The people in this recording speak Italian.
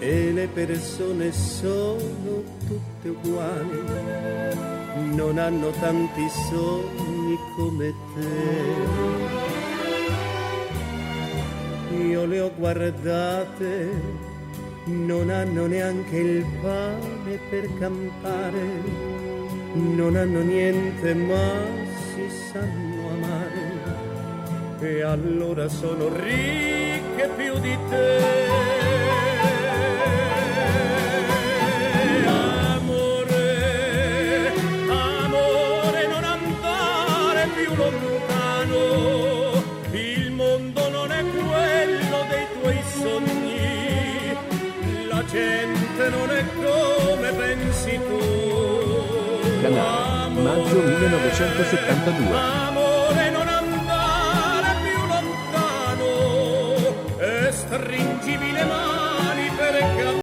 e le persone sono tutte uguali, non hanno tanti sogni come te. Io le ho guardate, non hanno neanche il pane per campare, non hanno niente ma si sanno amare, e allora sono ricche più di te. Amore, amore, non andare più lontano, il mondo non è quello dei tuoi sogni, la gente non è come pensi tu. Canale, maggio 1972. Amore, non andare più lontano, e stringimi le mani